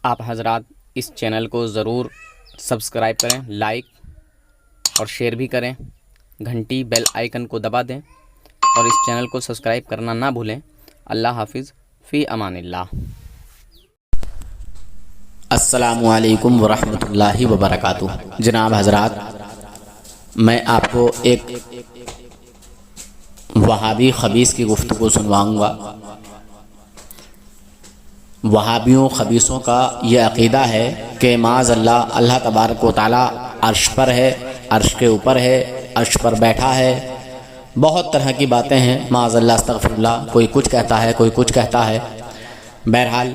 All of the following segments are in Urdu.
آپ حضرات اس چینل کو ضرور سبسکرائب کریں، لائک اور شیئر بھی کریں، گھنٹی بیل آئیکن کو دبا دیں اور اس چینل کو سبسکرائب کرنا نہ بھولیں۔ اللہ حافظ، فی امان اللہ۔ السلام علیکم ورحمۃ اللہ وبرکاتہ۔ جناب حضرات، میں آپ کو ایک وہابی خبیث کی گفتگو سنواؤں گا۔ وہابیوں خبیثوں کا یہ عقیدہ ہے کہ معاذ اللہ، اللہ تبارک و تعالیٰ عرش پر ہے، عرش کے اوپر ہے، عرش پر بیٹھا ہے، بہت طرح کی باتیں ہیں، معاذ اللہ، استغفر اللہ، کوئی کچھ کہتا ہے، کوئی کچھ کہتا ہے۔ بہرحال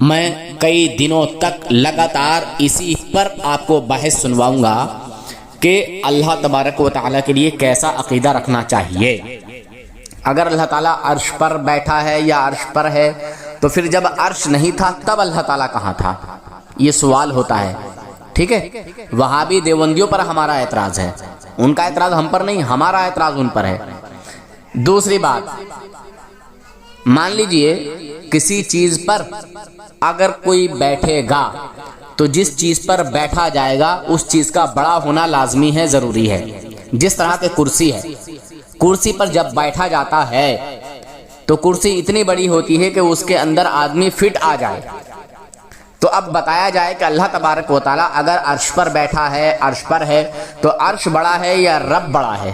میں کئی دنوں تک لگاتار اسی پر آپ کو بحث سنواؤں گا کہ اللہ تبارک و تعالیٰ کے لیے کیسا عقیدہ رکھنا چاہیے۔ اگر اللہ تعالیٰ عرش پر بیٹھا ہے یا عرش پر ہے تو پھر جب عرش نہیں تھا تب اللہ تعالیٰ کہاں تھا؟ یہ سوال ہوتا ہے، ٹھیک ہے؟ وہابی دیوبندیوں پر ہمارا اعتراض ہے، ان کا اعتراض ہم پر نہیں، ہمارا اعتراض ان پر ہے۔ دوسری بات، مان لیجئے کسی چیز پر اگر کوئی بیٹھے گا تو جس چیز پر بیٹھا جائے گا اس چیز کا بڑا ہونا لازمی ہے، ضروری ہے۔ جس طرح کہ کرسی ہے، کرسی پر جب بیٹھا جاتا ہے تو کرسی اتنی بڑی ہوتی ہے کہ اس کے اندر آدمی فٹ آ جائے۔ تو اب بتایا جائے کہ اللہ تبارک و تعالیٰ اگر عرش پر بیٹھا ہے، عرش پر ہے، تو عرش بڑا ہے یا رب بڑا ہے؟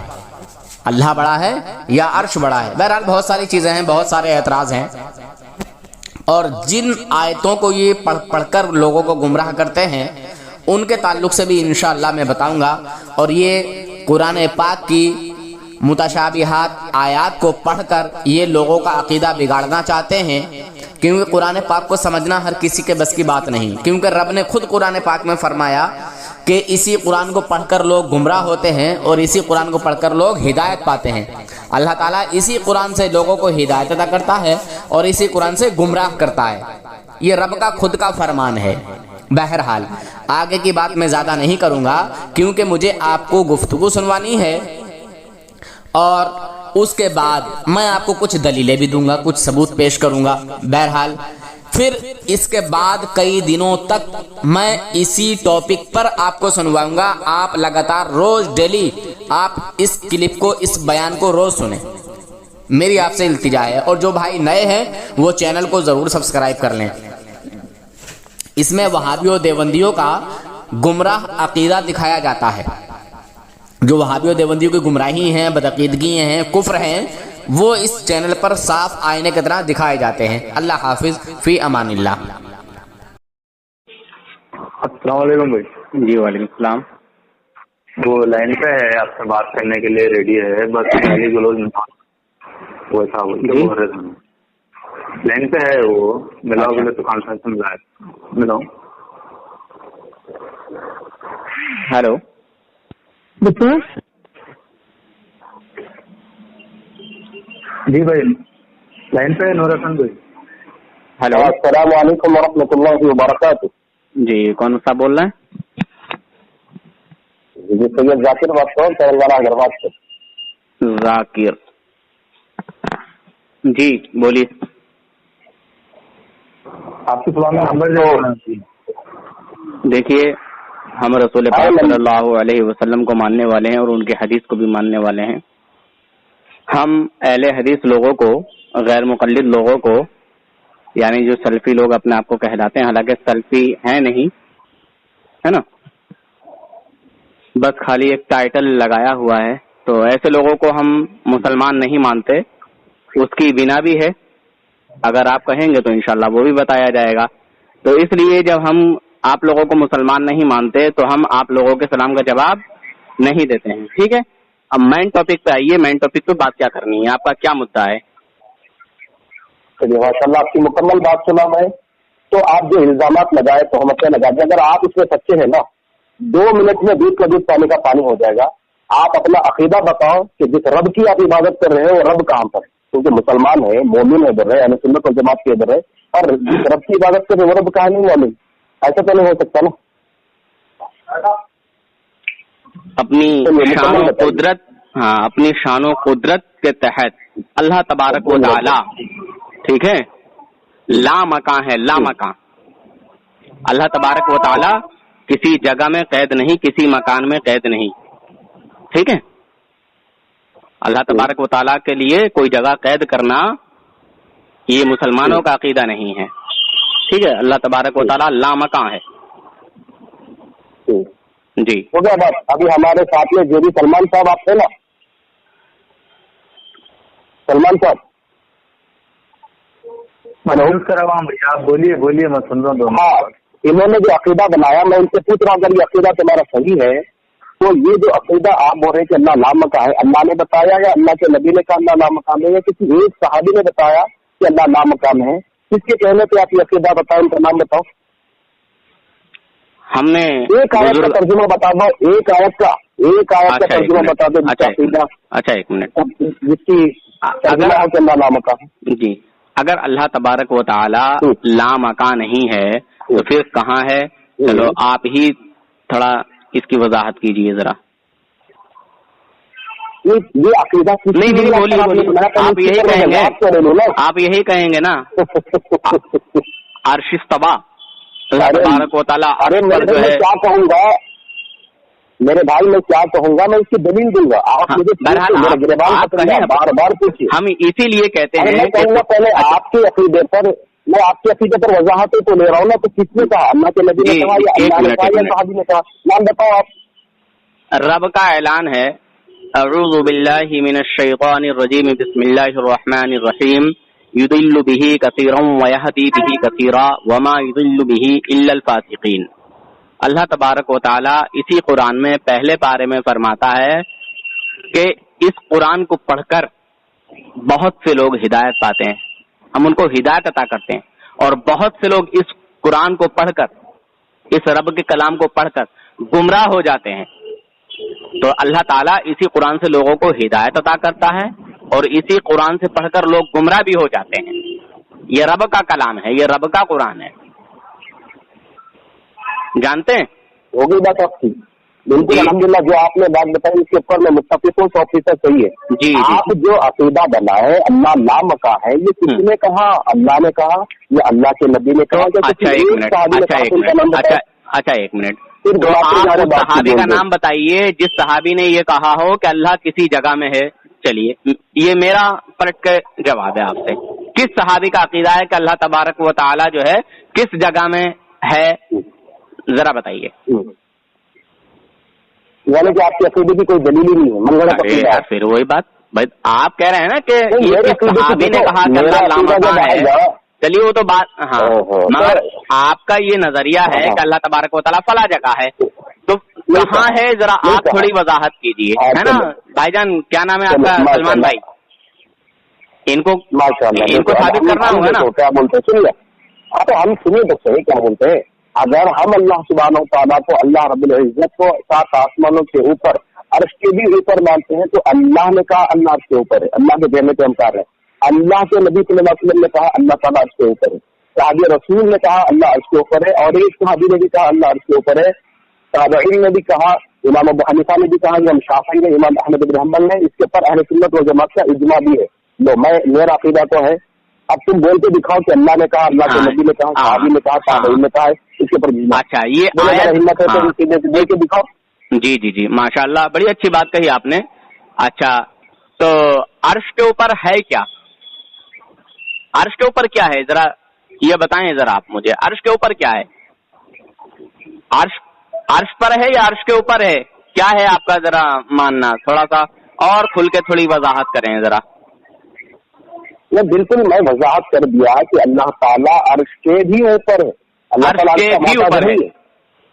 اللہ بڑا ہے یا عرش بڑا ہے؟ بہرحال بہت ساری چیزیں ہیں، بہت سارے اعتراض ہیں، اور جن آیتوں کو یہ پڑھ کر لوگوں کو گمراہ کرتے ہیں ان کے تعلق سے بھی انشاءاللہ میں بتاؤں گا۔ اور یہ قرآن پاک کی متشابہات آیات کو پڑھ کر یہ لوگوں کا عقیدہ بگاڑنا چاہتے ہیں، کیونکہ قرآن پاک کو سمجھنا ہر کسی کے بس کی بات نہیں، کیونکہ رب نے خود قرآن پاک میں فرمایا کہ اسی قرآن کو پڑھ کر لوگ گمراہ ہوتے ہیں اور اسی قرآن کو پڑھ کر لوگ ہدایت پاتے ہیں۔ اللہ تعالیٰ اسی قرآن سے لوگوں کو ہدایت عطا کرتا ہے اور اسی قرآن سے گمراہ کرتا ہے، یہ رب کا خود کا فرمان ہے۔ بہرحال آگے کی بات میں زیادہ نہیں کروں گا کیونکہ مجھے آپ کو گفتگو سنوانی ہے، اور اس کے بعد میں آپ کو کچھ دلیلیں بھی دوں گا، کچھ ثبوت پیش کروں گا۔ بہرحال پھر اس کے بعد کئی دنوں تک میں اسی ٹاپک پر آپ کو سنواؤں گا۔ آپ لگاتار روز ڈیلی آپ اس کلپ کو، اس بیان کو روز سنیں، میری آپ سے التجا ہے۔ اور جو بھائی نئے ہیں وہ چینل کو ضرور سبسکرائب کر لیں۔ اس میں وہابیوں دیوبندیوں کا گمراہ عقیدہ دکھایا جاتا ہے، جو وہابیوں دیوبندیوں کی گمراہی ہیں، بدعقیدگی ہیں، کفر ہیں، وہ اس چینل پر صاف آئینے کی طرح دکھائے جاتے ہیں۔ اللہ حافظ، فی امان اللہ۔ السلام علیکم بھائی۔ جی وعلیکم السلام۔ وہ لائن پہ ہے، آپ سے بات کرنے کے لیے ریڈی ہے، بس گالی گلوچ وہ تھا، لائن پہ ہے، وہ ملاؤ گے تو کانفرنس میں ملاؤ۔ ہیلو جی بھائی، لائن پہ ہے نور حسن بھائی۔ ہیلو، السلام علیکم ورحمۃ اللہ وبرکاتہ۔ جی کون صاحب بول رہے ہیں؟ جی سید ذاکر بات کرو، تلنگانہ حیدرآباد سے۔ ذاکر، جی بولیے۔ آپ کی پرانا نمبر جو دیکھیے، ہم رسول پاک صلی اللہ علیہ وسلم کو ماننے والے ہیں اور ان کی حدیث کو بھی ماننے والے ہیں۔ ہم اہل حدیث لوگوں کو، غیر مقلد لوگوں کو، یعنی جو سلفی لوگ اپنے آپ کو کہلاتے ہیں، حالانکہ سلفی ہیں نہیں، ہے نا، بس خالی ایک ٹائٹل لگایا ہوا ہے، تو ایسے لوگوں کو ہم مسلمان نہیں مانتے۔ اس کی بنا بھی ہے، اگر آپ کہیں گے تو انشاءاللہ وہ بھی بتایا جائے گا۔ تو اس لیے جب ہم آپ لوگوں کو مسلمان نہیں مانتے تو ہم آپ لوگوں کے سلام کا جواب نہیں دیتے ہیں، ٹھیک ہے؟ اب مین ٹاپک پہ آئیے، مین ٹاپک پہ بات کیا کرنی ہے، آپ کا کیا مدعا ہے؟ چلیے ماشاء اللہ، آپ کی مکمل بات سنا میں، تو آپ جو الزامات لگائے، تہمتیں لگا دی، اگر آپ اس میں سچے ہیں نا، 2 منٹ میں دودھ کا دودھ پانی کا پانی ہو جائے گا۔ آپ اپنا عقیدہ بتاؤ کہ جس رب کی آپ عبادت کر رہے ہیں وہ رب کہاں پر ہے، کیونکہ مسلمان ہے، مومن ہے ادھر ہے، یعنی سنت والجماعت کے ادھر ہے، اور جس رب کی عبادت کر رہے ہیں وہ رب کہاں نہیں معلوم، ایسا تو نہیں ہو سکتا نا۔ اپنی شان و قدرت، ہاں، اپنی شان و قدرت کے تحت اللہ تبارک و تعالی، ٹھیک ہے، لا مکان ہے، لا مکان، اللہ تبارک و تعالی کسی جگہ میں قید نہیں، کسی مکان میں قید نہیں، ٹھیک ہے؟ اللہ تبارک و تعالیٰ کے لیے کوئی جگہ قید کرنا یہ مسلمانوں کا عقیدہ نہیں ہے، ٹھیک ہے؟ اللہ تبارک و تعالیٰ لامکاں ہے. جی ہو گیا بات. ابھی ہمارے ساتھ میں جو بھی سلمان صاحب آپ تھے نا، سلمان صاحب آپ بولیے میں سن رہا ہوں. ہاں، انہوں نے جو عقیدہ بنایا میں ان سے پوچھ رہا ہوں اگر یہ عقیدہ تمہارا صحیح ہے تو یہ جو عقیدہ آپ بول رہے ہیں کہ اللہ لامکاں ہے، اللہ نے بتایا یا اللہ کے نبی نے کہا اللہ لامکان ہے، یا کسی ایک صحابی نے بتایا کہ اللہ لامکان ہے؟ کس کے کہنے پہ آپ یہ عقیدہ بتائیں، ان کا نام بتاؤ. ہم نے ایک آیت کا ترجمہ بتا دو، ایک آیت کا ترجمہ بتا دو جس کا عقیدہ. اچھا ایک منٹ، جس کی ترجمہ ہو کہ اللہ لامکان ہے. جی اگر اللہ تبارک و تعالی لامکاں نہیں ہے تو پھر کہاں ہے؟ چلو آپ ہی تھوڑا اس کی وضاحت کیجیے ذرا. یہ عقیدہ نہیں بولیے، آپ یہی کہیں گے، آپ یہی کہیں گے نا عرش استویٰ اللہ تبارک و تعالیٰ. ارے میں کیا کہوں گا میرے بھائی، میں کیا کہوں گا، میں اس کی دلیل دوں گا. آپ مجھے بار بار پوچھیے. ہم اسی لیے کہتے ہیں میں کہوں گا پہلے آپ کے عقیدے پر، میں آپ کے عقیدے پر وضاحتیں تو لے رہا ہوں نا. تو کس نے کہا؟ اللہ کے نبی نے کہا یا اللہ نے کہا یا صحابی نے کہا؟ نام بتاؤ آپ. رب کا اعلان ہے اعوذ باللہ من الشیطان الرجیم بسم اللہ الرحمن الرحیم یضل بہ کثیرا ویہدی بہ کثیرا وما یضل بہ الا الفاسقین. اللہ تبارک و تعالی اسی قرآن میں پہلے پارے میں فرماتا ہے کہ اس قرآن کو پڑھ کر بہت سے لوگ ہدایت پاتے ہیں، ہم ان کو ہدایت عطا کرتے ہیں، اور بہت سے لوگ اس قرآن کو پڑھ کر، اس رب کے کلام کو پڑھ کر گمراہ ہو جاتے ہیں. تو اللہ تعالیٰ اسی قرآن سے لوگوں کو ہدایت عطا کرتا ہے اور اسی قرآن سے پڑھ کر لوگ گمراہ بھی ہو جاتے ہیں. یہ رب کا کلام ہے، یہ رب کا قرآن ہے، جانتے ہیں؟ ہوگی بات آپ کی بالکل. الحمدللہ جو آپ نے بات بتائی اس کے اوپر میں متفق ہوں 100% صحیح ہے. جی آپ جو عقیدہ بنائے اللہ لامکاں ہے، یہ کس نے کہا؟ اللہ نے کہا یا اللہ کے نبی نے کہا؟ اچھا ایک منٹ، تو آپ صحابی کا نام بتائیے جس صحابی نے یہ کہا ہو کہ اللہ کسی جگہ میں ہے. چلیے یہ میرا پلٹ کے جواب ہے آپ سے، کس صحابی کا عقیدہ ہے کہ اللہ تبارک و تعالی جو ہے کس جگہ میں ہے؟ ذرا بتائیے. یعنی کہ آپ کی عقیدے کی کوئی دلیل ہی نہیں ہے. پھر وہی بات بھائی آپ کہہ رہے ہیں نا کہ صحابی نے کہا کہ اللہ لامکاں ہے. چلیے وہ تو بات، ہاں مگر آپ کا یہ نظریہ ہے کہ اللہ تبارک و تعالیٰ فلاں جگہ ہے، تو کہاں ہے ذرا آپ تھوڑی وضاحت کیجیے، ہے نا بھائی جان؟ کیا نام ہے آپ کا؟ سلمان بھائی. ان کو ثابت کرنا ہوگا نا. کیا بولتے سنیے، تو ہم سنیے تو صحیح کیا بولتے ہیں. اگر ہم اللہ سبحانہ و تعالیٰ کو، اللہ رب العزت کو 7 آسمانوں کے اوپر عرش کے بھی اوپر مانتے ہیں تو اللہ نے کہا اللہ عرش کے اوپر ہے، اللہ کے کہنے پہ ہم کر رہے ہیں. اللہ کے نبی صلی اللہ علیہ وسلم نے کہا اللہ تعالیٰ عرش کے اوپر ہے، صحابی رسول نے کہا اللہ عرش کے اوپر ہے، اور ایک صحابی نے بھی کہا اللہ عرش کے اوپر ہے، تابعین نے بھی کہا، امام ابو حنیفہ نے بھی کہا، امام شافعی نے، امام احمد بن حنبل نے. اس کے اوپر اہل سنت و جماعت کا اجماع بھی ہے. میرا عقیدہ تو ہے. اب تم بول کے دکھاؤ کہ اللہ نے کہا، اللہ کے نبی نے کہا، صحابی نے کہا، تابعین نے کہا ہے، اس کے اوپر. اچھا یہ ہمت ہے تو دے کے دکھاؤ. جی ماشاء اللہ، بڑی اچھی بات کہی آپ نے. اچھا تو عرش کے اوپر ہے کیا؟ عرش کے اوپر کیا ہے ذرا یہ بتائیں ذرا آپ مجھے. عرش کے اوپر کیا ہے؟ عرش پر ہے یا عرش کے اوپر ہے؟ کیا ہے آپ کا ذرا ماننا؟ تھوڑا سا اور کھل کے تھوڑی وضاحت کریں ذرا. بالکل میں وضاحت کر دیا کہ اللہ تعالیٰ عرش کے بھی اوپر ہے. اللہ تعالیٰ بھی اوپر ہے.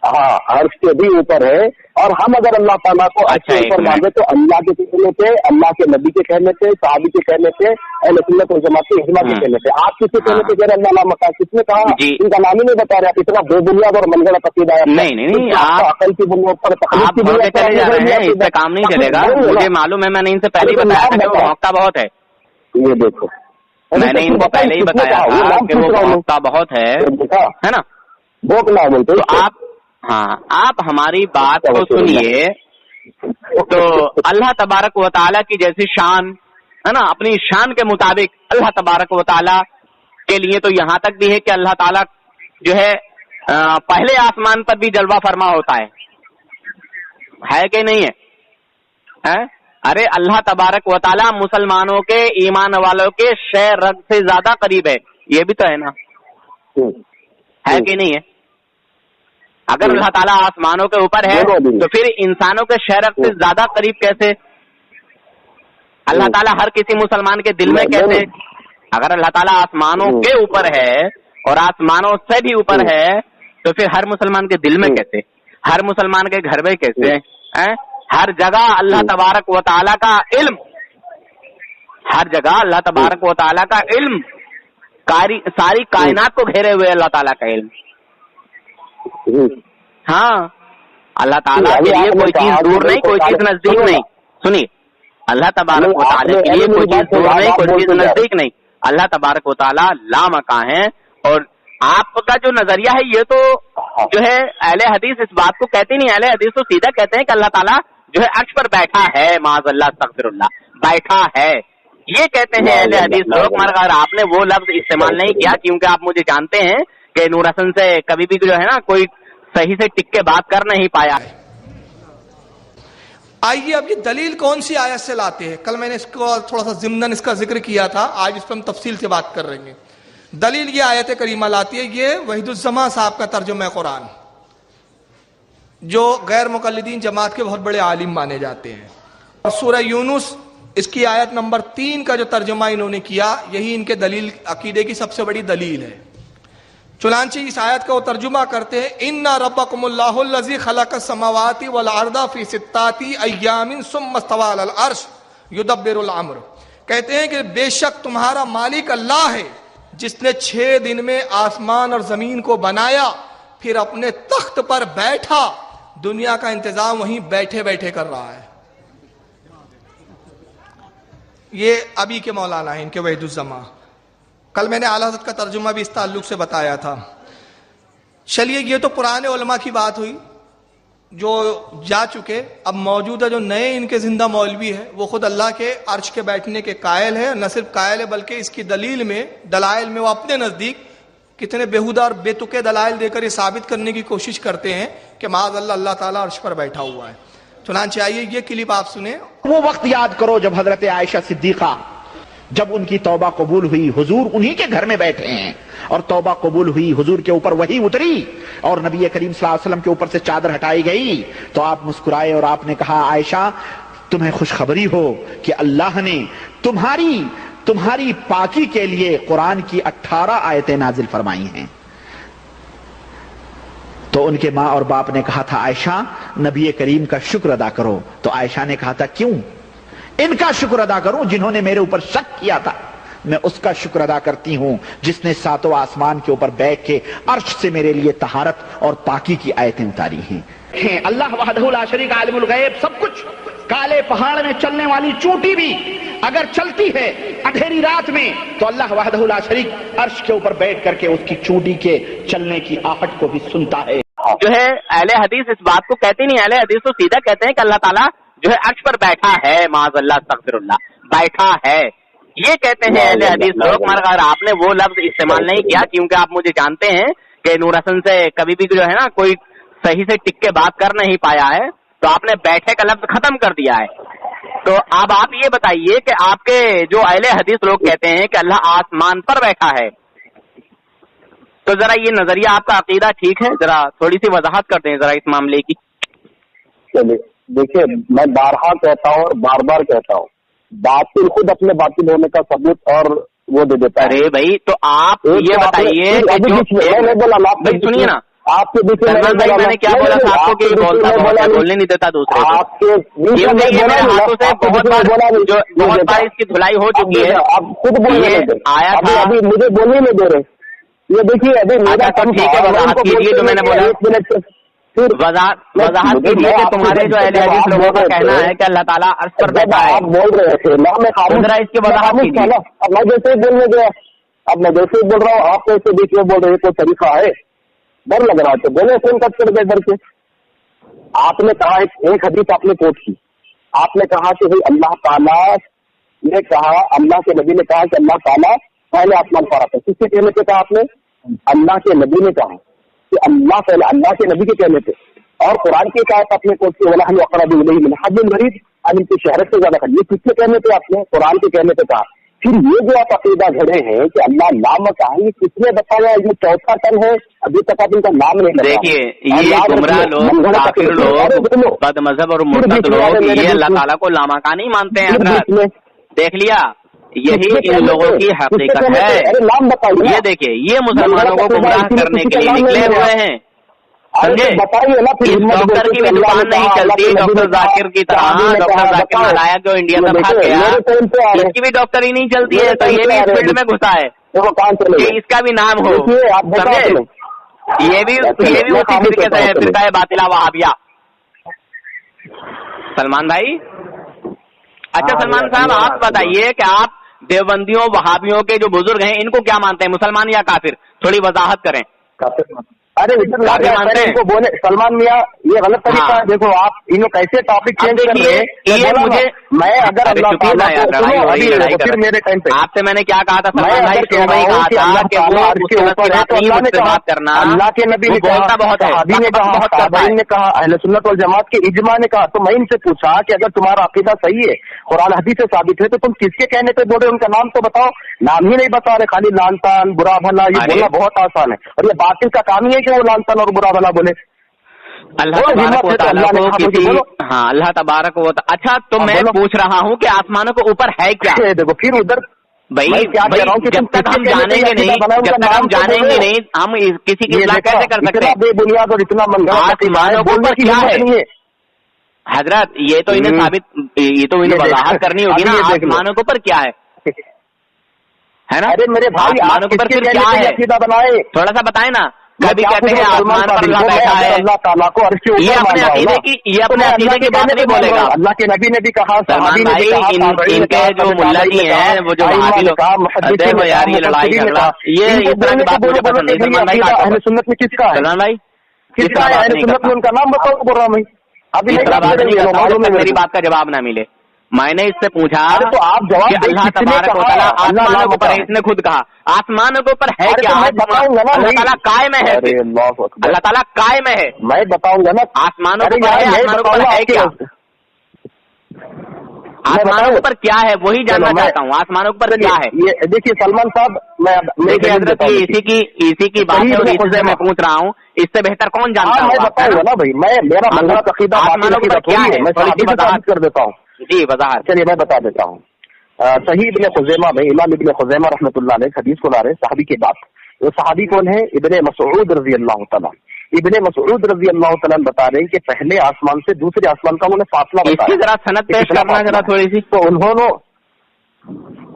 ہاں عرش کے بھی اوپر ہے. اور ہم اگر اللہ تعالیٰ کو عرش کے اوپر مانگے تو اللہ کے کہنے پہ، اللہ کے نبی کے کہنے پہ، صحابی کے کہنے پہ، اہل سنت و جماعت کے اجماع کے کہنے پہ. آپ کسی کہنے پہ کہہ رہے اللہ لامکاں، کس نے کہا؟ ان کا نام ہی نہیں بتا رہے. آپ اتنا بے بنیاد اور من گھڑت عقیدہ ہے. نہیں عقل کی بنیاد پر چلے جا رہے ہیں، اس سے کام نہیں چلے گا. مجھے معلوم ہے، میں نے ان سے پہلے بتایا تھا کہ وہ موقع بہت ہے. یہ دیکھو میں نے ان کو پہلے ہی بتایا تھا کہ وہ موقع بہت ہے نا. تو آپ ہماری بات کو سنیے. تو اللہ تبارک و تعالیٰ کی جیسی شان ہے نا، اپنی شان کے مطابق اللہ تبارک و تعالیٰ کے لیے تو یہاں تک بھی ہے کہ اللہ تعالیٰ جو ہے پہلے آسمان پر بھی جلوہ فرما ہوتا ہے کہ نہیں ہے؟ ارے اللہ تبارک و تعالیٰ مسلمانوں کے ایمان والوں کے شہ رگ سے زیادہ قریب ہے، یہ بھی تو ہے نا، ہے کہ نہیں ہے؟ اگر اللہ تعالیٰ آسمانوں کے اوپر ہے تو پھر انسانوں کے شہ رگ سے زیادہ قریب کیسے؟ اللہ تعالیٰ ہر کسی مسلمان کے دل میں کیسے؟ اگر اللہ تعالیٰ آسمانوں کے اوپر ہے اور آسمانوں سے بھی اوپر ہے تو پھر ہر مسلمان کے دل میں کیسے؟ ہر مسلمان کے گھر میں کیسے؟ ہر جگہ اللہ تبارک و تعالیٰ کا علم، ہر جگہ اللہ تبارک و تعالیٰ کا علم، ساری کائنات کو گھیرے ہوئے اللہ تعالیٰ کا علم. ہاں، اللہ تعالیٰ کے لیے کوئی چیز دور نہیں، کوئی چیز نزدیک نہیں. سنیے، اللہ تبارک و تعالیٰ کے لیے کوئی چیز دور نہیں، کوئی چیز نزدیک نہیں. اللہ تبارک و تعالیٰ لامکان ہے. اور آپ کا جو نظریہ ہے یہ تو جو ہے اہل حدیث اس بات کو کہتے نہیں. اہل حدیث تو سیدھا کہتے ہیں کہ اللہ تعالیٰ جو ہے عرش پر بیٹھا ہے، معاذ اللہ استغفر اللہ، بیٹھا ہے، یہ کہتے ہیں اہل حدیث لوگ. مگر آپ نے وہ لفظ استعمال نہیں کیا کیونکہ آپ مجھے جانتے ہیں کہ نور حسن سے کبھی بھی جو ہے نا کوئی صحیح سے ٹک کے بات کر نہیں پایا. آئیے اب یہ دلیل کون سی آیت سے لاتے ہیں؟ کل میں نے اس کو تھوڑا سا ضمناً اس کا ذکر کیا تھا، آج اس پر ہم تفصیل سے بات کر رہے ہیں. دلیل یہ آیت کریمہ لاتی ہے، یہ وحید الزماں صاحب کا ترجمہ ہے قرآن، جو غیر مقلدین جماعت کے بہت بڑے عالم مانے جاتے ہیں. اور سورہ یونس اس کی آیت نمبر 3 کا جو ترجمہ انہوں نے کیا، یہی ان کے دلیل عقیدے کی سب سے بڑی دلیل ہے. چنانچہ اس آیت کا وہ ترجمہ کرتے ہیں، اِنَّ رَبَّكُمُ اللَّهُ الَّذِي خَلَقَ السَّمَاوَاتِ وَالْأَرْضَ فِي سِتَّةِ أَيَّامٍ ثُمَّ اسْتَوَىٰ عَلَى الْعَرْشِ يُدَبِّرُ الْأَمْرَ. کہتے ہیں کہ بے شک تمہارا مالک اللہ ہے جس نے 6 دن میں آسمان اور زمین کو بنایا، پھر اپنے تخت پر بیٹھا، دنیا کا انتظام وہیں بیٹھے بیٹھے کر رہا ہے. یہ ابھی کے مولانا ہیں، ان کے وحید الزماں. کل میں نے اعلیٰ حضرت کا ترجمہ بھی اس تعلق سے بتایا تھا. چلیے، یہ تو پرانے علماء کی بات ہوئی جو جا چکے. اب موجودہ جو نئے ان کے زندہ مولوی ہیں وہ خود اللہ کے عرش کے بیٹھنے کے قائل ہے. نہ صرف قائل ہے بلکہ اس کی دلیل میں، دلائل میں وہ اپنے نزدیک کتنے بےہودہ اور بے تکے دلائل دے کر یہ ثابت کرنے کی کوشش کرتے ہیں کہ معاذ اللہ اللہ تعالیٰ عرش پر بیٹھا ہوا ہے. چنانچہ آئیے یہ کلپ آپ سنیں. وہ وقت یاد کرو جب حضرت عائشہ صدیقہ، جب ان کی توبہ قبول ہوئی، حضور انہی کے گھر میں بیٹھے ہیں اور توبہ قبول ہوئی، حضور کے اوپر وحی اتری اور نبی کریم صلی اللہ علیہ وسلم کے اوپر سے چادر ہٹائی گئی تو آپ مسکرائے اور آپ نے کہا، عائشہ تمہیں خوشخبری ہو کہ اللہ نے تمہاری پاکی کے لیے قرآن کی 18 آیتیں نازل فرمائی ہیں. تو ان کے ماں اور باپ نے کہا تھا، عائشہ نبی کریم کا شکر ادا کرو. تو عائشہ نے کہا تھا، کیوں؟ ان کا شکر ادا کروں جنہوں نے میرے اوپر شک کیا تھا. میں اس کا شکر ادا کرتی ہوں جس نے 7 آسمان کے اوپر بیٹھ کے عرش سے میرے لیے طہارت اور پاکی کی آیتیں اتاری ہیں. اللہ وحدہ لا شریک عالم الغیب، سب کچھ. کالے پہاڑ میں چلنے والی چونٹی بھی اگر چلتی ہے اندھیری رات میں تو اللہ وحدہ لا شریک عرش کے اوپر بیٹھ کر کے اس کی چونٹی کے چلنے کی آہٹ کو بھی سنتا ہے. جو ہے اہل حدیث اس بات کو کہتے نہیں. اہل حدیث تو سیدھا کہتے ہیں کہ اللہ تعالیٰ جو ہے عرش پر بیٹھا ہے، معاذ اللہ استغفر اللہ، بیٹھا ہے، یہ کہتے ہیں اہل حدیث لوگ. مگر آپ نے وہ لفظ استعمال نہیں کیا کیونکہ آپ مجھے جانتے ہیں کہ نور حسن سے کبھی بھی جو ہے نا کوئی صحیح سے ٹک کے بات کر نہیں پایا ہے تو آپ نے بیٹھے کا لفظ ختم کر دیا ہے. تو اب آپ یہ بتائیے کہ آپ کے جو اہل حدیث لوگ کہتے ہیں کہ اللہ آسمان پر بیٹھا ہے، تو ذرا یہ نظریہ آپ کا عقیدہ ٹھیک ہے؟ ذرا تھوڑی سی وضاحت کر دیں ذرا اس معاملے کی. دیکھیے، میں بارہا کہتا ہوں اور بار بار کہتا ہوں، باطل خود اپنے باطل ہونے کا ثبوت اور وہ دے دیتا ہے. ارے بھائی تو آپ یہ بتائیے کہ سنیے نا، آپ کے بیچ میں نے کیا بولا تھا آپ کو کہ بولنے نہیں دیتا دوسرے آپ کے میرے ہاتھوں سے بہت بار اس کی دھلائی ہو چکی ہے. آپ خود بولنے آیا تھا، ابھی مجھے بولنے نہیں دے رہے. یہ دیکھیے ابھی میرا کم ٹھیک ہے، وضاحت کیجیے جو میں نے بولا. وضاحت کیجیے کہ تمہارے جو اہل حدیث لوگوں کا کہنا ہے کہ اللہ تعالیٰ عرش پر بیٹھا ہے. آپ بول رہے تھے ذرا اس کی وضاحت کیجیے. اب میں جیسے ہی بولنے گیا، اب میں جیسے ہی بول رہا ہوں، آپ کیسے بیچ میں بول رہے ہیں؟ کوئی طریقہ ہے؟ ڈر لگ رہا ہے بولے فون کٹ کر گئے ڈر کے. آپ نے کہا ایک حدیث آپ نے کوٹ کی، آپ نے کہا کہ بھائی اللہ تعالیٰ نے کہا، اللہ کے نبی نے کہا کہ اللہ تعالیٰ پہلے آسمان پر آتا ہے. کس کے کہنے پہ کہا آپ نے؟ اللہ کے نبی نے کہا. کہ اللہ کے نبی کے کہنے پہ اور قرآن کی ایک آیت آپ نے کوٹ کی وَنَحْنُ أَقْرَبُ إِلَيْهِ مِنْ حَبْلِ الْوَرِيدِ اب ان کی شہرت سے زیادہ یہ کس کے کہنے پہ آپ نے قرآن کے کہنے پہ کہا. پھر یہ جو آپ عقیدہ گھڑے ہیں کہ اللہ نام کا ہے، یہ کس نے بتایا؟ یہ چوتھا ٹن ہے، ابھی تک آپ ان کا نام نہیں لگا. دیکھیے یہ گمراہ لوگ، کافر لوگ، بد مذہب اور مرتد لوگ یہ اللہ تعالیٰ کو لامکا نہیں مانتے ہیں حضرت. دیکھ لیا، یہی ان لوگوں کی حقیقت ہے. یہ دیکھیے یہ مسلمانوں کو گمراہ کرنے کے لیے نکلے ہوئے ہیں. سمجھے؟ اس ڈاکٹر کی بھی دکان نہیں چلتی ڈاکٹر ذاکر کی طرح. ڈاکٹر ذاکر نالائق جو انڈیا سے بھاگ گیا، اس کی بھی ڈاکٹر ہی نہیں چلتی ہے، تو یہ بھی اس فیلڈ میں گھسا ہے کہ اس کا بھی نام ہو. سمجھے؟ یہ بھی اسی فرقے سے ہے، فرقہ باطلہ وہابیہ. سلمان بھائی، اچھا سلمان صاحب آپ بتائیے کہ آپ دیوبندیوں وہابیوں کے جو بزرگ ہیں ان کو کیا مانتے ہیں، مسلمان یا کافر؟ تھوڑی وضاحت کریں. ارے کو بولے سلمان میاں یہ غلط طریقہ ہے. دیکھو آپ انہوں کیسے ٹاپک چینج کر رہے ہیں. میں اگر پھر میرے ٹائم پہ آپ سے میں نے کیا کہا تھا سلمان بھائی، بات کرنا اللہ کے نبی نے کہا، اہل سنت والجماعت کے اجماع نے کہا. تو میں ان سے پوچھا کہ اگر تمہارا عقیدہ صحیح ہے، قرآن حدیث سے ثابت ہے، تو تم کس کے کہنے پہ بول رہے؟ ان کا نام تو بتاؤ. نام ہی نہیں بتا رہے، خالی لان تان برا بھلا. یہ بولنا بہت آسان ہے اور یہ باطل کا کام ہی ہے کہ وہ لان تان اور برا بھلا بولے. اللہ تبارک و تعالیٰ کو کسی، ہاں اللہ تبارک و تعالیٰ. اچھا تو میں پوچھ رہا ہوں کہ آسمانوں کے اوپر ہے کیا؟ دیکھو پھر ادھر بھائی جب تک ہم جانیں گے نہیں، ہم کسی کی اصلاح کیسے کر سکتے ہیں؟ بے بنیاد اور اتنا آسمانوں کے اوپر کیا ہے حضرت؟ یہ تو انہیں ثابت، یہ تو انہیں وضاحت کرنی ہوگی نا. آسمانوں کے اوپر کیا ہے نا؟ ارے میرے بھائی آسمانوں کے اوپر پھر کیا ہے تھوڑا سا بتائیں نا. کبھی کہتے ہیں آسمان پر اللہ بیٹھا ہے، اللہ تعالیٰ کو یہ اپنے عقیدے کی بات نہیں بولے گا. اللہ کے نبی نے بھی کہا، سلمان بھائی ان کے جو ملا جی ہیں وہ جو وہابی لوگ، دیکھو یار یہ لڑائی جھگڑا یہ اس طرح کی بات مجھے پسند نہیں. سلمان بھائی اہل سنت میں کس کا ہے؟ سلمان بھائی کس کا ہے اہل سنت میں؟ ان کا نام بتاؤ. بول رہا میں ابھی میری بات کا جواب نہ ملے. میں نے اس سے پوچھا تو آپ جواب کہ اللہ تبارک و تعالیٰ آسمانوں کے اوپر ہے، اس نے خود کہا آسمانوں کے اوپر ہے کیا؟ اللہ تعالیٰ قائم ہے، اللہ تعالیٰ قائم ہے. میں بتاؤں گا نا آسمانوں کے اوپر ہے کیا؟ آسمانوں کے اوپر کیا ہے وہی جاننا چاہتا ہوں. آسمانوں کے اوپر کیا ہے؟ یہ دیکھیے سلمان صاحب، دیکھیے حضرت اسی کی بات ہے اور اس سے میں پوچھ رہا ہوں، اس سے بہتر کون جانتا ہے؟ میں بتاؤں گا نا بھائی، میرا مذہب عقیدہ آسمانوں کے اوپر کیا ہے؟ میں وضاحت کر دیتا ہوں. جی وضاحت. چلیے میں بتا دیتا ہوں. صحیح ابن خزیمہ میں امام ابن خزیمہ رحمۃ اللہ علیہ حدیث کو لا رہے صحابی کے بات. وہ صحابی کون ہے؟ ابن مسعود رضی اللہ تعالیٰ. ابن مسعود رضی اللہ تعالیٰ بتا رہے ہیں کہ پہلے آسمان سے دوسرے آسمان کا انہوں نے فاصلہ بتایا. اس کی ذرا سند پیش کرنا ذرا تھوڑی سی. تو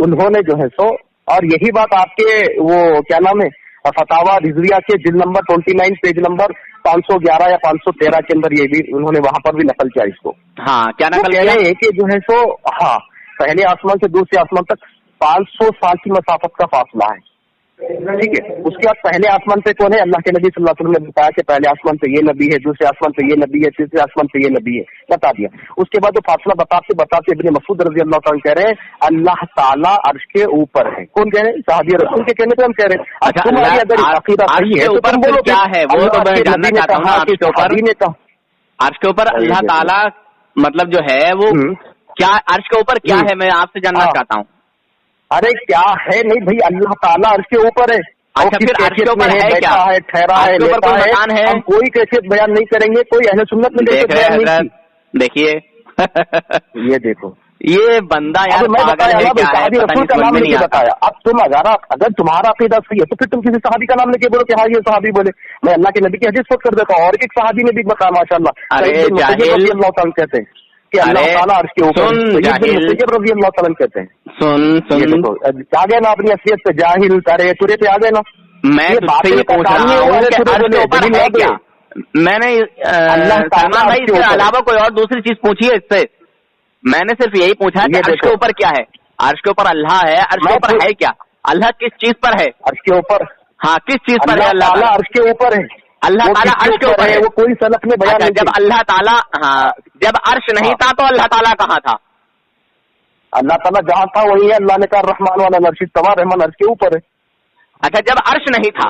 انہوں نے جو ہے سو، اور یہی بات آپ کے وہ کیا نام ہے فتاوا رضویہ کے جلد نمبر 29 پیج نمبر 511 یا 513 کے اندر یہ بھی انہوں نے وہاں پر بھی نقل کیا اس کو. ہاں کیا نقل کیا ہے کہ جو ہے سو ہاں پہلے آسمان سے دوسرے آسمان تک 500 سال کی مسافت کا فاصلہ ہے. ٹھیک ہے. اس کے بعد پہلے آسمان پہ کون ہے؟ اللہ کے نبی صلی اللہ علیہ وسلم نے بتایا کہ پہلے آسمان پہ یہ نبی ہے، دوسرے آسمان پہ یہ نبی ہے، تیسرے آسمان پہ یہ نبی ہے، بتا دیا. اس کے بعد جو فاصلہ بتاتے ابن مسعود رضی اللہ تعالیٰ کہہ رہے ہیں اللہ تعالیٰ عرش کے اوپر ہے. کون کہہ رہے ہیں؟ صحابی رسول کے کہنے پہ ہم کہہ رہے ہیں. اگر عقیدہ صحیح ہے تو تم بولو کیا ہے وہ تو میں جاننا چاہتا ہوں. عرش کے اوپر اللہ تعالیٰ مطلب جو ہے وہ کیا عرش کے اوپر کیا ہے؟ میں آپ سے جاننا چاہتا ہوں. ارے کیا ہے نہیں بھائی، اللہ تعالیٰ عرش کے اوپر ہے. اچھا پھر عرش کے اوپر ہے کیا؟ ٹھہرا ہے، لیٹا ہے. ہم کوئی کیفیت بیان نہیں کریں گے، کوئی اہل سنت میں دیکھیے یہ دیکھو یہ بندہ یار پاگل ہے کیا ہے؟ رسول کا نام نہیں بتایا. اب تم اگر تمہارا عقیدہ صحیح ہے تو پھر تم کسی صحابی کا نام لے کے بولو کہ ہاں یہ صحابی بولے. میں اللہ کے نبی کی حدیث کوٹ کر دیتا ہوں اور ایک صحابی نے بھی بتایا ماشاء اللہ اللہ تعالیٰ کہتے ہیں کہ اللہ تعالیٰ عرش کے اوپر رضی اللہ تعالیٰ کہتے ہیں. آ گئے نا اپنی اصلیت پہ، جاہل تارے تورے پہ آ گئے نا. میں پوچھ رہا ہوں میں نے سلمان بھائی اس کے علاوہ کوئی اور دوسری چیز پوچھی ہے اس سے؟ میں نے صرف یہی پوچھا کہ عرش کے اوپر کیا ہے. عرش کے اوپر اللہ ہے، عرش کے اوپر ہے کیا؟ اللہ کس چیز پر ہے؟ عرش کے اوپر ہاں کس چیز پر ہے؟ اللہ تعالیٰ عرش کے اوپر ہے. اللہ تعالیٰ عرش کے اوپر ہے. وہ کوئی سلف نے بیان نہیں. جب اللہ تعالیٰ ہاں جب عرش نہیں تھا تو اللہ تعالیٰ کہاں تھا؟ اللہ تعالیٰ جہاں تھا وہی ہے. اللہ نے کہا رحمان والا عرش استویٰ، رحمان عرش کے اوپر ہے. اچھا جب عرش نہیں تھا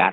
4,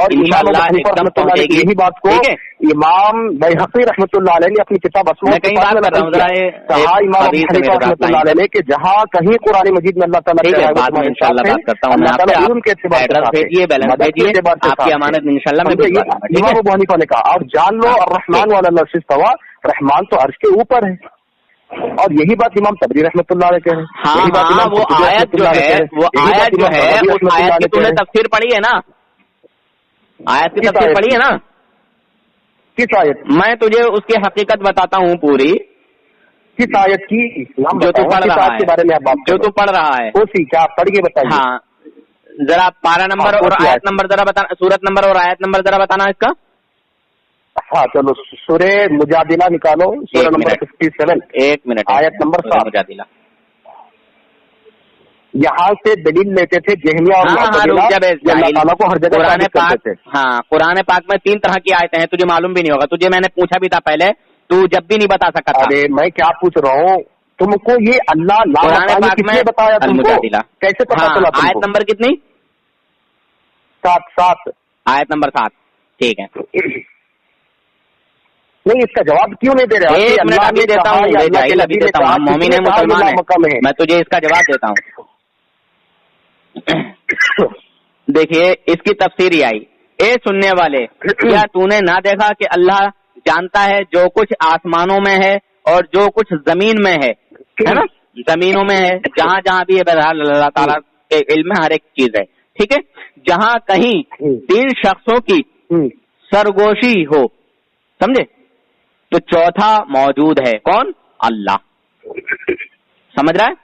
اور امام ابو حنیفہ رحمۃ اللہ علیہ یہی بات کو امام بیہقی رحمۃ اللہ علیہ نے اپنی کتاب اسماء کہا امام ابو حنیفہ رحمۃ اللہ علیہ نے کہ جہاں کہیں قرآن مجید میں اللہ تعالیٰ اللہ تعالیٰ علم کے اعتبار سے امام ابو حنیفہ نے کہا اور جان لو الرحمن علی العرش استوى، رحمان تو عرش کے اوپر ہے، اور یہی بات امام طبری رحمۃ اللہ علیہ کہہ رہے ہیں۔ وہ آیت جو ہے اس آیت کی تم نے تفسیر پڑھی ہے نا، آیت کی تفسیر پڑھی ہے نا؟ کس آیت؟ میں تجھے اس کی حقیقت بتاتا ہوں پوری، کس آیت کی؟ جو تو پڑھ رہا ہے، کے بارے میں آپ بات جو تو پڑھ رہا ہے اسی کیا آپ پڑھ کے بتائیے۔ ہاں ذرا پارا نمبر اور آیت نمبر ذرا بتانا، سورت نمبر اور آیت نمبر ذرا بتانا اس کا۔ ہاں چلو سورہ مجادلہ نکالو، سورہ نمبر 57، ایک منٹ، آیت نمبر 7۔ مجادلہ یہاں سے دلیل لیتے تھے جہمیہ اور معتزلہ، اللہ تعالیٰ کو ہر جگہ ثابت کرتے تھے۔ ہاں قرآن پاک میں 3 طرح کی آیتیں ہیں، تجھے معلوم بھی نہیں ہوگا، تجھے میں نے پوچھا بھی تھا پہلے، تو جب بھی نہیں بتا سکا تھا۔ ارے میں کیا پوچھ رہا ہوں تم کو، یہ اللہ قرآن پاک میں بتایا تم کو؟ کیسے پتا چلا؟ آیت نمبر کتنی؟ 7۔ آیت نمبر 7، ٹھیک ہے۔ نہیں اس کا جواب کیوں نہیں دے رہے؟ ایک منٹ ابھی دیتا ہوں، مومن مسلمان ہے، میں تجھے اس کا جواب دیتا ہوں۔ دیکھیے اس کی تفسیر ہی آئی، اے سننے والے کیا تو نے نہ دیکھا کہ اللہ جانتا ہے جو کچھ آسمانوں میں ہے اور جو کچھ زمین میں ہے نا، زمینوں میں ہے، جہاں جہاں بھی ہے بہرحال اللہ تعالیٰ کے علم میں ہر ایک چیز ہے، ٹھیک ہے۔ جہاں کہیں 3 شخصوں کی سرگوشی ہو، سمجھے، تو چوتھا موجود ہے، کون؟ اللہ۔ سمجھ رہا ہے؟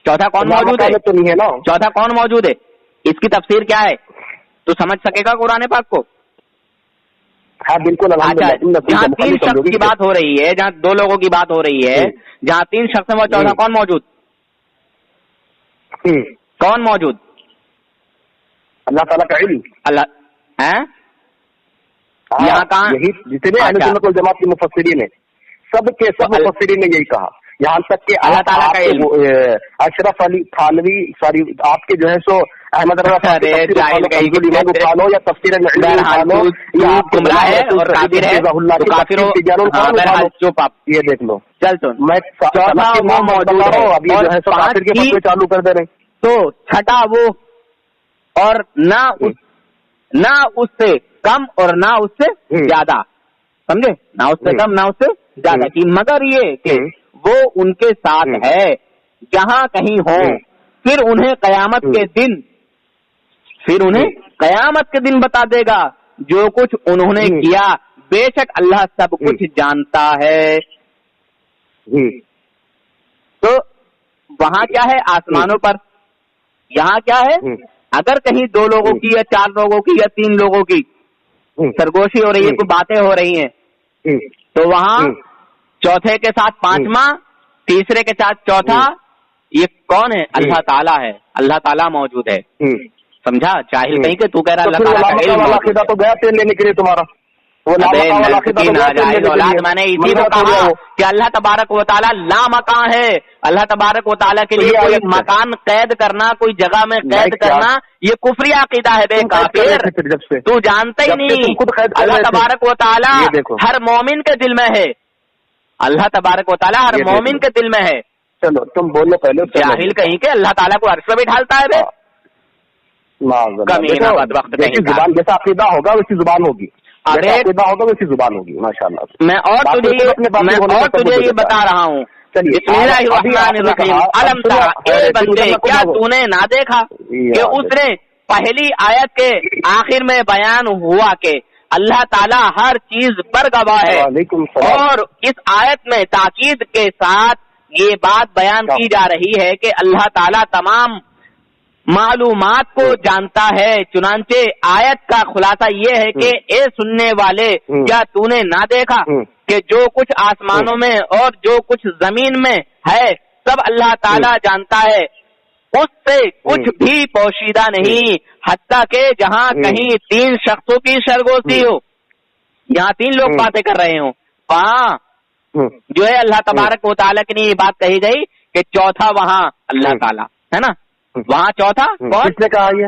چوتھا کون موجود ہے؟ تو نہیں ہے نا، چوتھا کون موجود ہے؟ اس کی تفسیر کیا ہے تو سمجھ سکے گا قرآن پاک کو؟ ہاں بالکل۔ اچھا جہاں 3 شخص کی بات ہو رہی ہے، جہاں 2 لوگوں کی بات ہو رہی ہے، جہاں 3 شخص ہیں وہ چوتھا کون موجود؟ کون موجود؟ اللہ تعالیٰ کا علم، اللہ ہے یہاں کہاں؟ یہی جتنے اہل سنت والجماعت کے مفسرین ہیں، سب کے سب مفسرین نے یہی کہا، یہاں تک کہ اللہ تعالیٰ کا علم، اشرف علی تھانوی سوری آپ کے جو ہے سو احمد رضا یا تفسیر یہ دیکھ لو۔ چل تو میں ابھی جو ہے سو کافر کے فتوے چالو کر دے رہے ہیں۔ تو چھٹا وہ، اور نہ اس سے کم اور نہ اس سے زیادہ، سمجھے، نہ اس سے کم نہ اس سے زیادہ کی، مگر یہ کہ وہ ان کے ساتھ ہے جہاں کہیں ہو، پھر انہیں قیامت کے دن بتا دے گا جو کچھ انہوں نے کیا، بے شک اللہ سب کچھ جانتا ہے۔ تو وہاں کیا ہے؟ آسمانوں پر، یہاں کیا ہے؟ اگر کہیں 2 لوگوں کی یا 4 لوگوں کی یا 3 لوگوں کی سرگوشی ہو رہی ہے، کوئی باتیں ہو رہی ہیں، تو وہاں چوتھے کے ساتھ 5واں، تیسرے کے ساتھ چوتھا، یہ کون ہے؟ اللہ تعالیٰ ہے، اللہ تعالیٰ موجود ہے، سمجھا؟ جاہل کہیں کہ تو کہہ رہا اللہ تعالیٰ کا علم تو گیا تیل لینے کے لیے تمہارا، میں نے اسی کو کہا کہ اللہ تبارک و تعالیٰ لا مکان ہے، اللہ تبارک و تعالیٰ کے لیے کوئی مکان قید کرنا، کوئی جگہ میں قید کرنا، یہ کفری عقیدہ ہے بے کافر، تو جانتا ہی نہیں۔ اللہ تبارک و تعالیٰ ہر مومن کے دل میں ہے، اللہ تبارک و تعالیٰ ہر مومن کے دل میں ہے۔ چلو تم بولو پہلے، جاہل کہیں کہ اللہ تعالیٰ کو عرش پہ بٹھالتا ہے، زبان جیسا عقیدہ ہوگا ویسی زبان ہوگی، عقیدہ ہوگا ویسی زبان ہوگی، ماشاء اللہ۔ میں اور تجھے یہ بتا رہا ہوں، کیا تو نے نہ دیکھا کہ اس نے پہلی آیت کے آخر میں بیان ہوا کہ اللہ تعالیٰ ہر چیز پر گواہ ہے، اور اس آیت میں تاکید کے ساتھ یہ بات بیان کی جا رہی ہے کہ اللہ تعالیٰ تمام معلومات کو جانتا ہے۔ چنانچہ آیت کا خلاصہ یہ ہے کہ اے سننے والے کیا تو نے نہ دیکھا کہ جو کچھ آسمانوں میں اور جو کچھ زمین میں ہے سب اللہ تعالیٰ جانتا ہے، اس سے کچھ بھی پوشیدہ نہیں، حتیٰ کہ جہاں کہیں 3 شخصوں کی سرگوشی ہو، یہاں 3 لوگ باتیں کر رہے ہوں، وہاں جو ہے اللہ تبارک و تعالیٰ کے لیے یہ بات کہی گئی کہ چوتھا وہاں اللہ تعالیٰ ہے نا، وہاں چوتھا کون؟ کس نے کہا یہ؟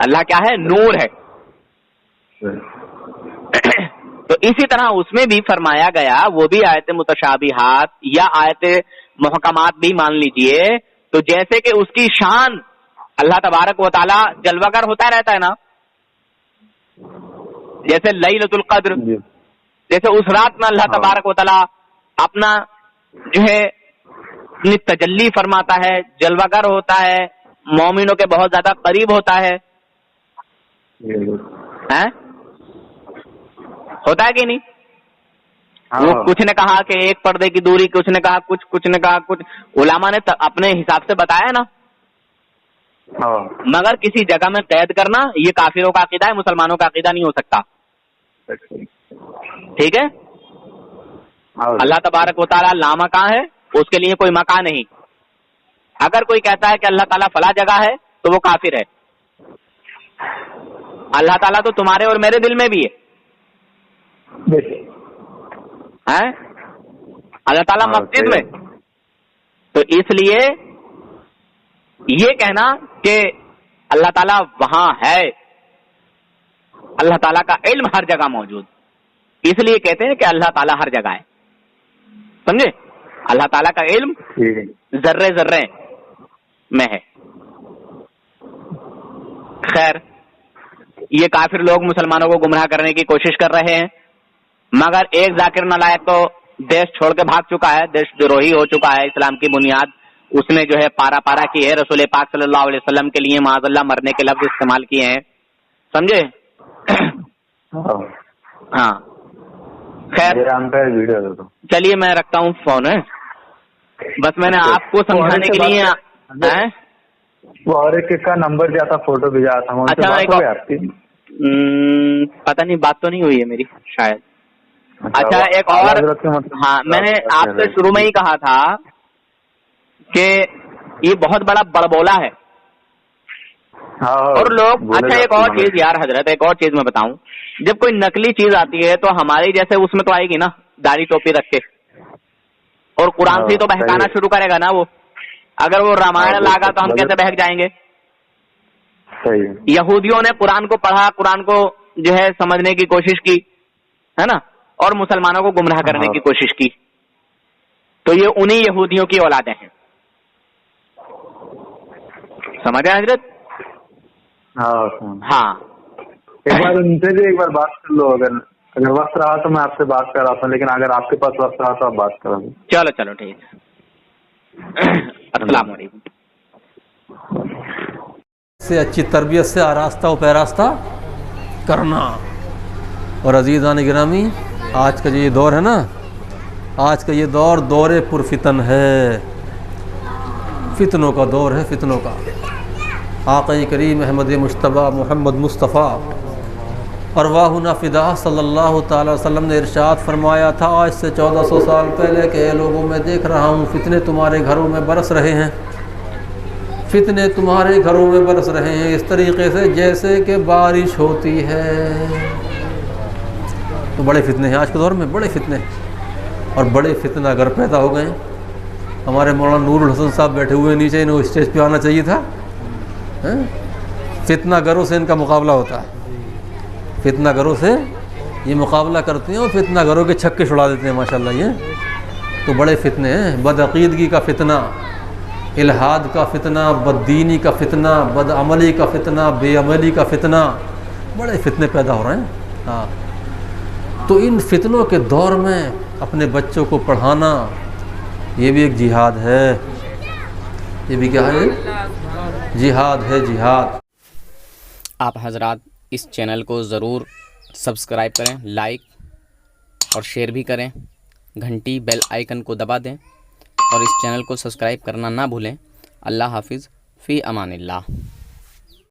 اللہ کیا ہے؟ نور ہے. تو اسی طرح اس میں بھی فرمایا گیا، وہ بھی آیت متشابہات یا آیت محکمات بھی مان لیجئے، تو جیسے کہ اس کی شان اللہ تبارک و تعالی جلوہ گر ہوتا رہتا ہے نا، جیسے لیلۃ القدر، جیسے اس رات میں اللہ تبارک و تعالی اپنا جو ہے اپنی تجلی فرماتا ہے، جلوہ گر ہوتا ہے، مومنوں کے بہت زیادہ قریب ہوتا ہے، ہوتا ہے کہ نہیں؟ وہ کچھ نے کہا کہ ایک پردے کی دوری، کچھ نے کہا کچھ نے کہا کچھ، علماء نے اپنے حساب سے بتایا نا. مگر کسی جگہ میں قید کرنا یہ کافروں کا عقیدہ ہے، مسلمانوں کا عقیدہ نہیں ہو سکتا. ٹھیک ہے؟ اللہ تبارک و تعالیٰ لامکاں ہے، اس کے لیے کوئی مکان نہیں. اگر کوئی کہتا ہے کہ اللہ تعالیٰ فلاں جگہ ہے تو وہ کافر ہے. اللہ تعالیٰ تو تمہارے اور میرے دل میں بھی ہے. اللہ تعالیٰ مسجد میں. تو اس لیے یہ کہنا کہ اللہ تعالیٰ وہاں ہے، اللہ تعالیٰ کا علم ہر جگہ موجود، اس لیے کہتے ہیں کہ اللہ تعالیٰ ہر جگہ ہے. سمجھے؟ اللہ تعالیٰ کا علم ذرے ذرے میں ہے. خیر، یہ کافر لوگ مسلمانوں کو گمراہ کرنے کی کوشش کر رہے ہیں، مگر ایک ذاکر نالائق تو دیش چھوڑ کے بھاگ چکا ہے، دیش دروہی ہو چکا ہے. اسلام کی بنیاد اس نے جو ہے پارا پارا کی ہے، رسول پاک صلی اللہ علیہ وسلم کے لیے معاذ اللہ مرنے کے لفظ استعمال کیے ہیں. سمجھے؟ ہاں خیر، چلیے میں رکھتا ہوں فون. ہے بس میں نے آپ کو سمجھانے کے لیے وہ اور ایک کا نمبر دیا تھا، فوٹو بھیجا تھا. اچھا، پتہ نہیں، بات تو نہیں ہوئی ہے میری شاید. اچھا ایک اور، ہاں میں نے آپ سے شروع میں ہی کہا تھا کہ یہ بہت بڑا بڑبولا ہے اور لوگ. اچھا ایک اور چیز یار حضرت، ایک اور چیز میں بتاؤں، جب کوئی نقلی چیز آتی ہے تو ہماری جیسے اس میں تو آئے گی نا داڑھی ٹوپی رکھ کے، اور قرآن سے ہی تو بہکانا شروع کرے گا نا وہ. اگر وہ رامائن لاگا تو ہم کیسے بہک جائیں گے؟ یہودیوں نے قرآن کو پڑھا، قرآن کو جو ہے سمجھنے کی کوشش کی ہے نا، اور مسلمانوں کو گمراہ کرنے کی کوشش کی. تو یہ انہی یہودیوں کی اولادیں ہیں. سمجھے حضرت؟ ہاں ایک بار ان سے بھی ایک بار بات کر لو، اگر وقت رہا تو میں آپ سے بات کراتا ہوں، لیکن اگر آپ کے پاس وقت رہا تو آپ بات کرا دیں. چلو ٹھیک ہے. السلام علیکم. سے اچھی تربیت سے آراستہ و پیراستہ کرنا. اور عزیزان گرامی، آج کا یہ دور ہے نا، آج کا یہ دور دور پرفتن ہے، فتنوں کا دور ہے، فتنوں کا. آقا کریم احمد مجتبیٰ محمد مصطفیٰ ارواحنا فدا صلی اللہ تعالی وسلم نے ارشاد فرمایا تھا آج سے 1400 سال پہلے کہ اے لوگوں میں دیکھ رہا ہوں فتنے تمہارے گھروں میں برس رہے ہیں، فتنے تمہارے گھروں میں برس رہے ہیں اس طریقے سے جیسے کہ بارش ہوتی ہے. تو بڑے فتنے ہیں آج کے دور میں، بڑے فتنے، اور بڑے فتنہ گر پیدا ہو گئے ہیں. ہمارے مولانا نور الحسن صاحب بیٹھے ہوئے نیچے، انہیں اسٹیج پہ آنا چاہیے تھا. فتنہ گروں سے ان کا مقابلہ ہوتا ہے، فتنہ گروں سے یہ مقابلہ کرتے ہیں اور فتنہ گروں کے چھکے چھڑا دیتے ہیں ماشاءاللہ. یہ تو بڑے فتنے ہیں، بدعقیدگی کا فتنہ، الحاد کا فتنہ، بددینی کا فتنہ، بد عملی کا فتنہ، بے عملی کا فتنہ، بڑے فتنے پیدا ہو رہے ہیں. ہاں تو ان فتنوں کے دور میں اپنے بچوں کو پڑھانا یہ بھی ایک جہاد ہے. یہ بھی کیا ہے؟ جہاد ہے، جہاد. آپ حضرات اس چینل کو ضرور سبسکرائب کریں، لائک اور شیئر بھی کریں، گھنٹی بیل آئیکن کو دبا دیں اور اس چینل کو سبسکرائب کرنا نہ بھولیں. اللہ حافظ، فی امان اللہ.